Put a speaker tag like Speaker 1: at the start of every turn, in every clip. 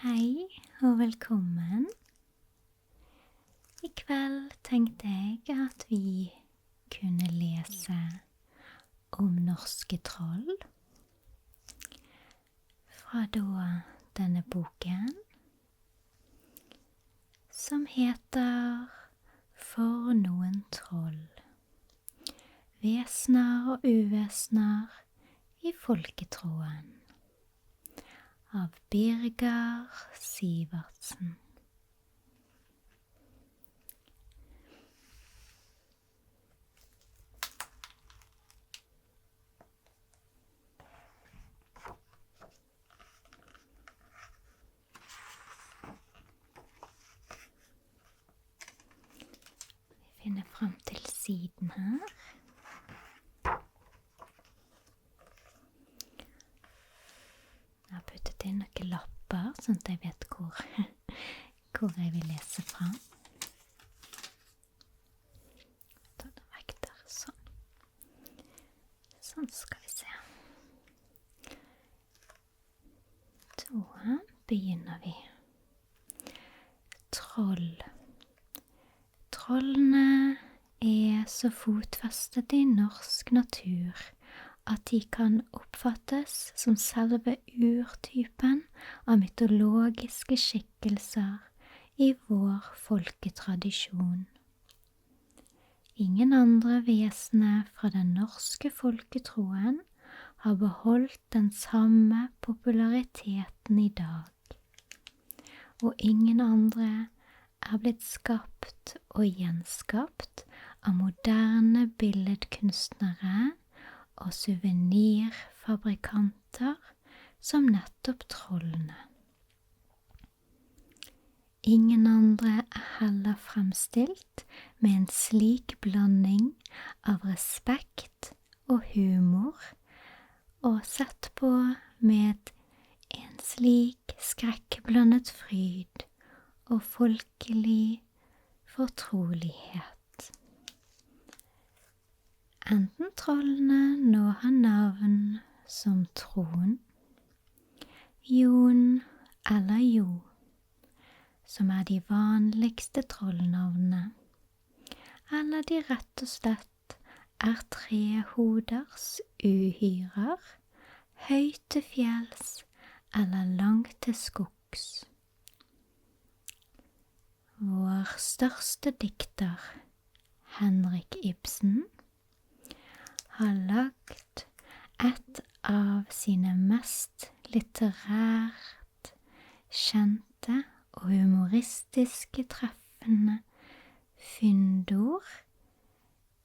Speaker 1: Hei og velkommen. I kveld tenkte jeg at vi kunne lese om norske troll fra denne boken som heter For noen troll, vesener og uvesner i folketroen av Birger Sivertsen. Vi finner frem til siden her. Jeg har puttet inn noen lapper, sånn at jeg vet hvor jeg vil lese fra. Ta den vekk der, sånn. Sånn skal vi se. Da begynner vi. Troll. Trollene er så fotfestet i norsk natur at de kan oppfattes som selve urtypen av mytologiske skikkelser i vår folketradisjon. Ingen andre vesener fra den norske folketroen har beholdt den samme populariteten i dag, og ingen andre er blitt skapt og gjenskapt av moderne billedkunstnere og souvenirfabrikanter som nettopp trollene. Ingen andre er heller fremstilt med en slik blanding av respekt og humor, og sett på med en slik skrekkblandet fryd og folkelig fortrolighet. Enten trollene nå har navn som Trond, Jon eller Jo, som er de vanligste trollnavnene, eller de rett og slett er trehoders uhyrer, høyt til fjells eller langt til skogs. Vår største dikter, Henrik Ibsen, har lagt et av sine mest litterært kjente og humoristiske treffende fyndord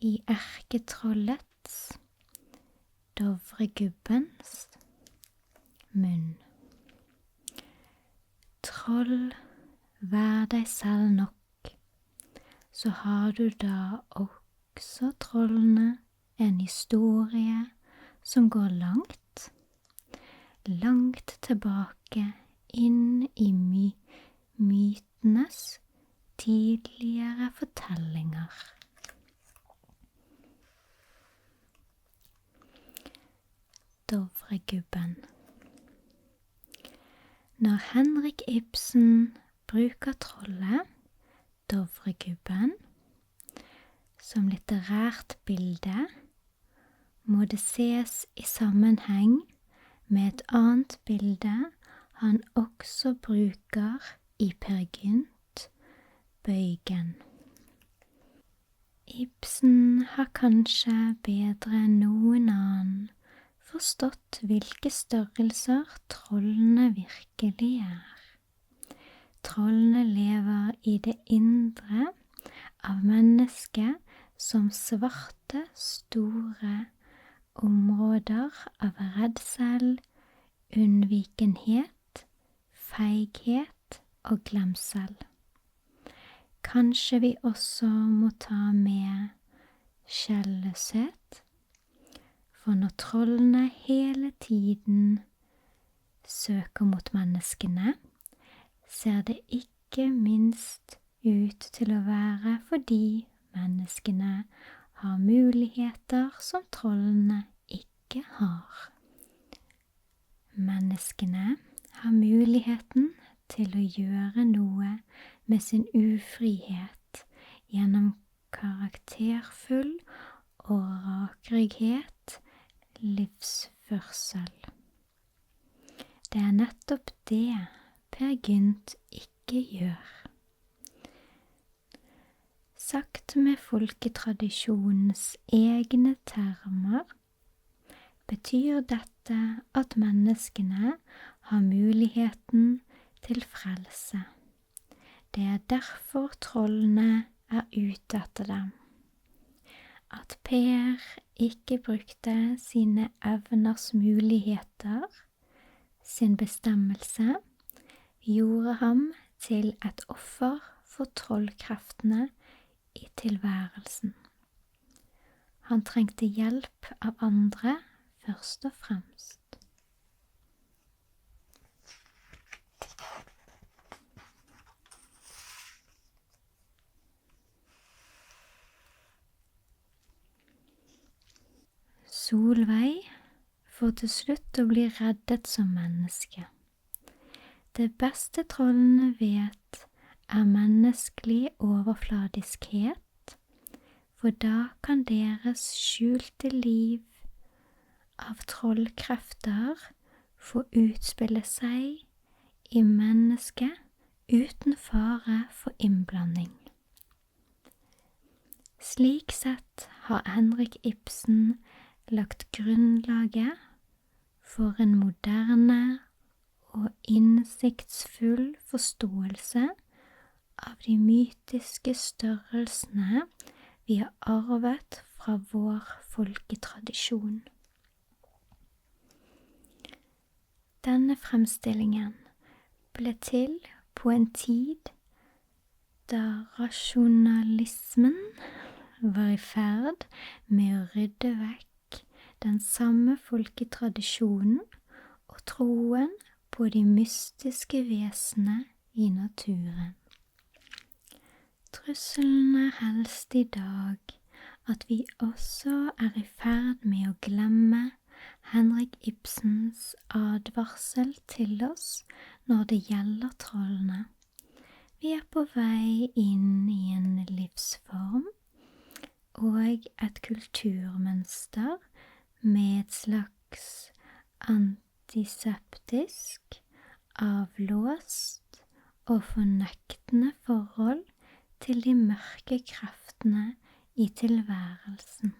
Speaker 1: i erketrollets, Dovregubbens, munn. Troll, vær deg selv nok, så har du da også trollene en historie som går langt, langt tilbake inn i mytenes tidligere fortellinger. Dovregubben. Når Henrik Ibsen bruker trollet, Dovregubben, som litterært bilde, må det ses i sammenheng med et annet bilde han også bruker i Per Gynt, Bøygen. Ibsen har kanskje bedre enn noen annen forstått hvilke størrelser trollene virkelig er. Trollene lever i det indre av mennesket som svarte, store områder av redsel, unnvikenhet, feighet og glemsel. Kanskje vi også må ta med skjelløshet, for når trollene hele tiden søker mot menneskene, ser det ikke minst ut til å være fordi menneskene har muligheter som trollene ikke har. Menneskene har muligheten til å gjøre noe med sin ufrihet gjennom karakterfull og rakrygghet livsførsel. Det er nettopp det Per Gynt ikke gjør. Sagt med folketradisjonens egne termer, betyr dette at menneskene har muligheten til frelse. Det er derfor trollene er ute etter dem. At Per ikke brukte sine evners muligheter, sin bestemmelse, gjorde ham til et offer for trollkreftene i tilværelsen. Han trengte hjelp av andre først og fremst. Solveig får til slutt å bli reddet som menneske. Det beste trollene vet er menneskelig overfladiskhet, for da kan deres skjulte liv av trollkrefter få utspille seg i mennesket uten fare for innblanding. Slik sett har Henrik Ibsen lagt grunnlaget for en moderne og innsiktsfull forståelse av de mytiske størrelsene vi har arvet fra vår folketradisjon. Denne fremstillingen ble til på en tid da rasjonalismen var i ferd med å rydde vekk den samme folketradisjonen og troen på de mystiske vesenene i naturen. Trusselen er helst i dag at vi også er i ferd med å glemme Henrik Ibsens advarsel til oss når det gjelder trollene. Vi er på vei inn i en livsform og et kulturmønster med et slags antiseptisk, avlåst og fornektende forhold til de mørke kreftene i tilværelsen.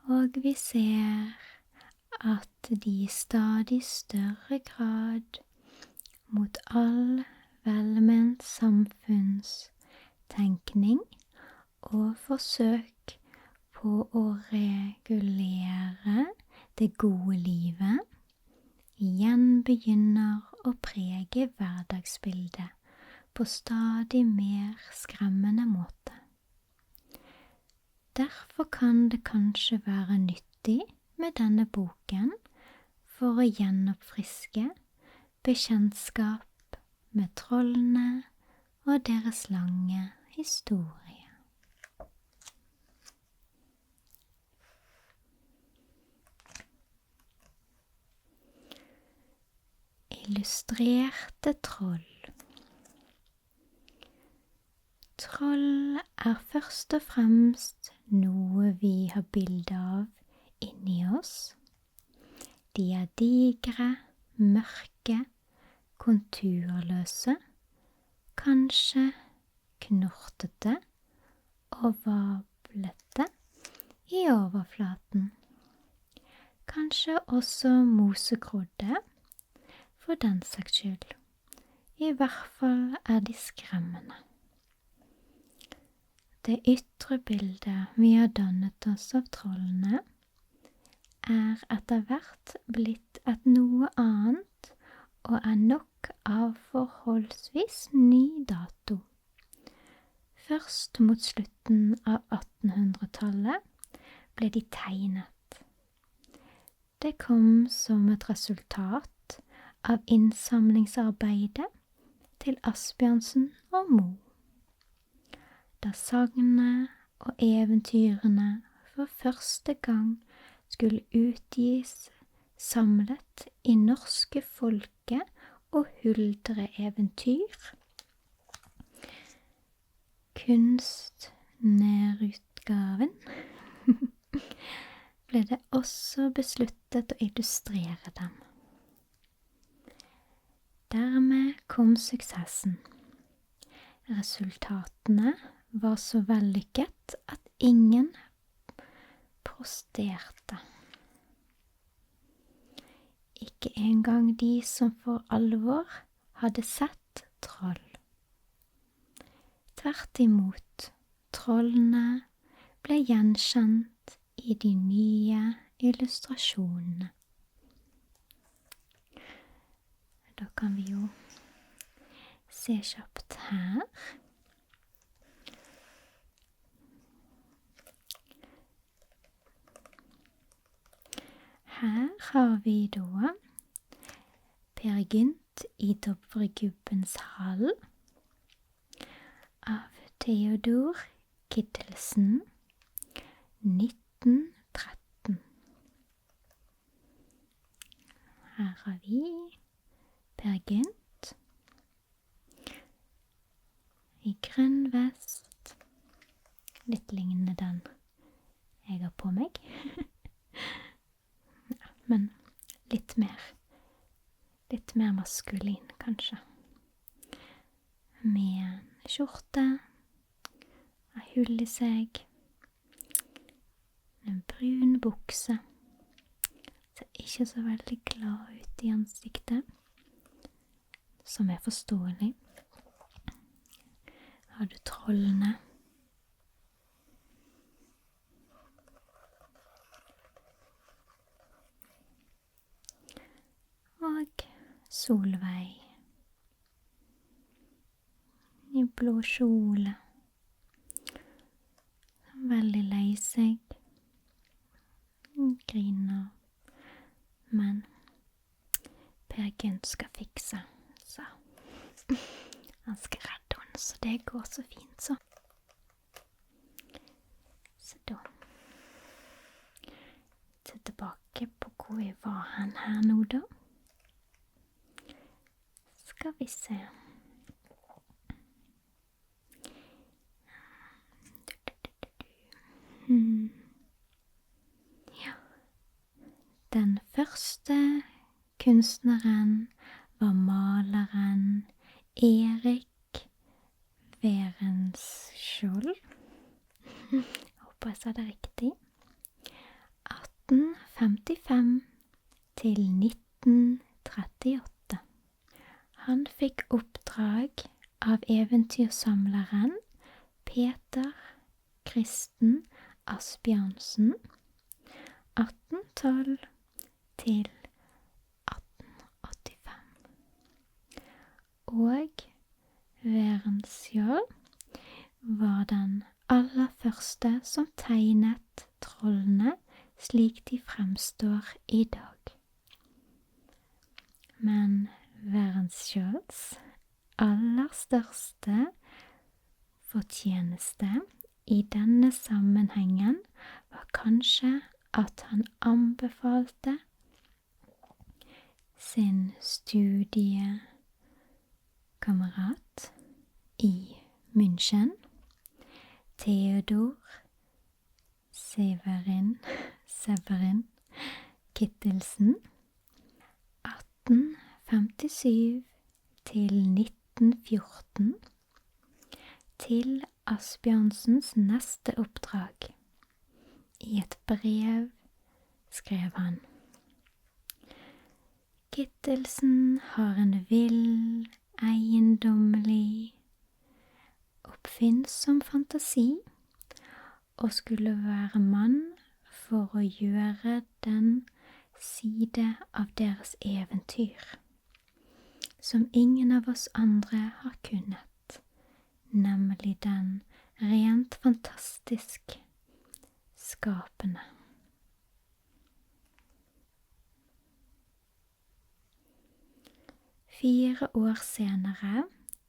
Speaker 1: Og vi ser at de i stadig større grad mot all velment samfunnstenkning og forsøk på å regulere det gode livet, igjen begynner å prege hverdagsbildet på stadig mer skremmende måte. Derfor kan det kanskje være nyttig med denne boken for å gjenoppfriske bekjentskap med trollene og deres lange historie. Illustrerte troll. Troll er først og fremst noe vi har bilde av inni oss. De er digre, mørke, konturløse, kanskje knortete og vablete i overflaten. Kanskje også mosegrodde, for den saks skyld. I hvert fall er de skremmende. Det ytre bildet vi har dannet oss av trollene, er etter hvert blitt et noe annet og er nok av forholdsvis ny dato. Først mot slutten av 1800-tallet ble de tegnet. Det kom som et resultat av innsamlingsarbeidet til Asbjørnsen og Moe. Da sagnene og eventyrene for første gang skulle utgis samlet i norske folke- og huldreeventyr, kunstnerutgaven, ble det også besluttet å illustrere dem. Dermed kom suksessen. Resultatene var så vellykket at ingen protesterte. Ikke engang de som for alvor hadde sett troll. Tvert imot, trollene ble gjenkjent i de nye illustrasjonene. Da kan vi jo se kjapt her. Her har vi da Per Gynt i Dovregubbens hall av Theodor Kittelsen, 1913. Her har vi Per Gynt i grønn vest, litt lignende den jeg har på meg. Ja, men litt mer maskulin, kanskje. Med en skjorte, en hull i seg, en brun bukse. Ser ikke så veldig glad ut i ansiktet, som er forståelig. Har du trollene? Og Solveig i blå kjole, veldig lei seg, griner, men Per Gynt skal fikse, så han skal redde henne, så det går så fint, så. Så da tilbake på hvor vi var her nå da. Skal vi se. Ja. Den første kunstneren var maleren Erik Werenskiold. Håper jeg sa det riktig. 1855 til 1938. Han fikk oppdrag av eventyrsamleren Peter Kristen Asbjørnsen, 1812 til 1885. Og Werenskiold var den aller første som tegnet trollene slik de fremstår i dag. Men Werenskjolds aller største fortjeneste i denne sammenhengen var kanskje at han anbefalte sin studiekamerat i München, Theodor Severin Kittelsen, 1857 til 1914, til Asbjørnsens neste oppdrag. I et brev skrev han: Kittelsen har en vill, eiendommelig, oppfinnsom fantasi, og skulle være mann for å gjøre den side av deres eventyr, som ingen av oss andre har kunnet, nemlig den rent fantastisk skapende. Fire år senere,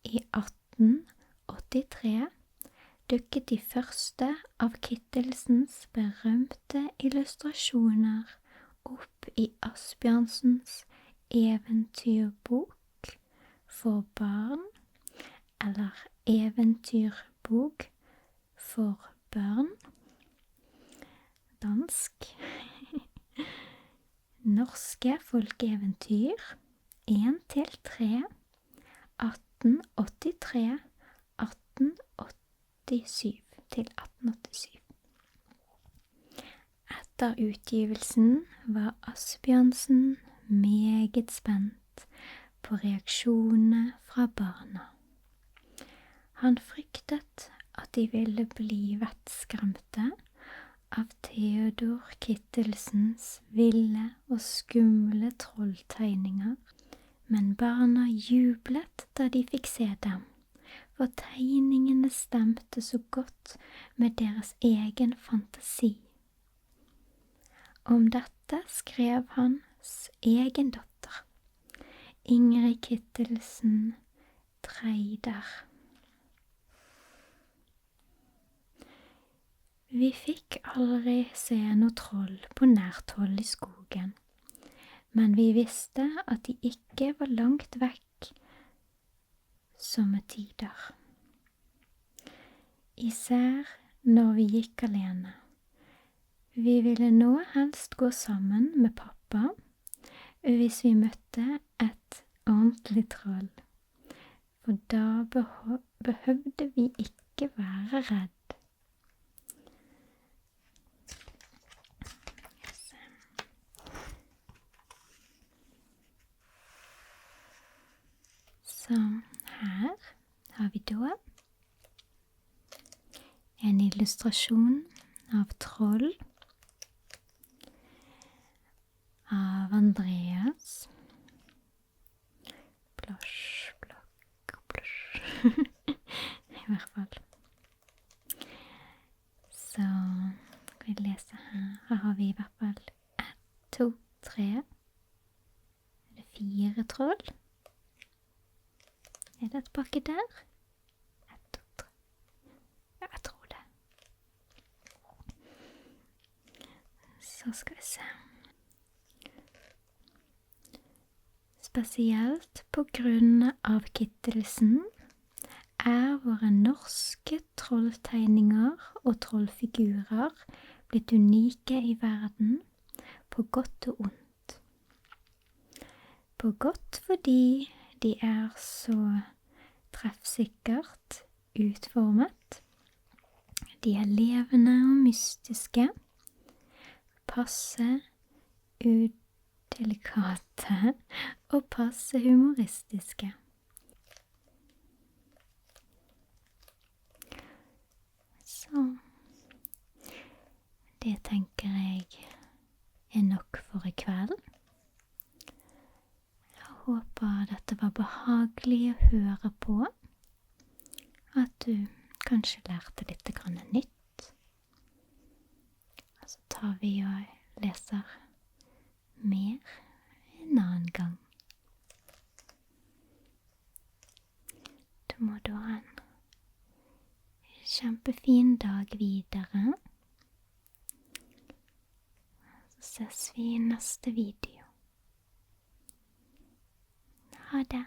Speaker 1: i 1883, dukket de første av Kittelsens berømte illustrasjoner opp i Asbjørnsens eventyrbok for barn, eller eventyrbok for børn. Dansk. Norske folkeeventyr 1-3 1883 1887 til 1887. Etter utgivelsen var Asbjørnsen meget spent på reaksjonene fra barna. Han fryktet at de ville bli vettskremte av Theodor Kittelsens ville og skumle trolltegninger, men barna jublet da de fikk se dem, for tegningene stemte så godt med deres egen fantasi. Om dette skrev hans egen datter, Ingrid Kittelsen Treider. Vi fikk aldri se noe troll på nært hold i skogen, men vi visste at de ikke var langt vekk somme tider. Især når vi gikk alene. Vi ville nå helst gå sammen med pappa hvis vi møtte et ordentlig troll, for da behøvde vi ikke være redd. Så her har vi da en illustrasjon av troll av Andreas. Blåsj, blokk, blåsj. I hvert fall. Så skal vi lese her. Her har vi i hvert fall 1, 2, 3. Er det 4 troll? Er det et pakke der? 1, 2, 3. Ja, jeg tror det. Så skal vi se. Spesielt på grunn av Kittelsen er våre norske trolltegninger og trollfigurer blitt unike i verden, på godt og ondt. På godt fordi de er så treffsikkert utformet. De er levende og mystiske, passe udelikate og passe humoristiske. Så det tenker jeg er nok for i kveld. Jeg håper dette var behagelig å høre på, at du kanskje lærte litt grann nytt. Og så tar vi og leser mer en annen gang. Du må da ha en kjempefin dag videre. Så ses vi i neste video. Ha det.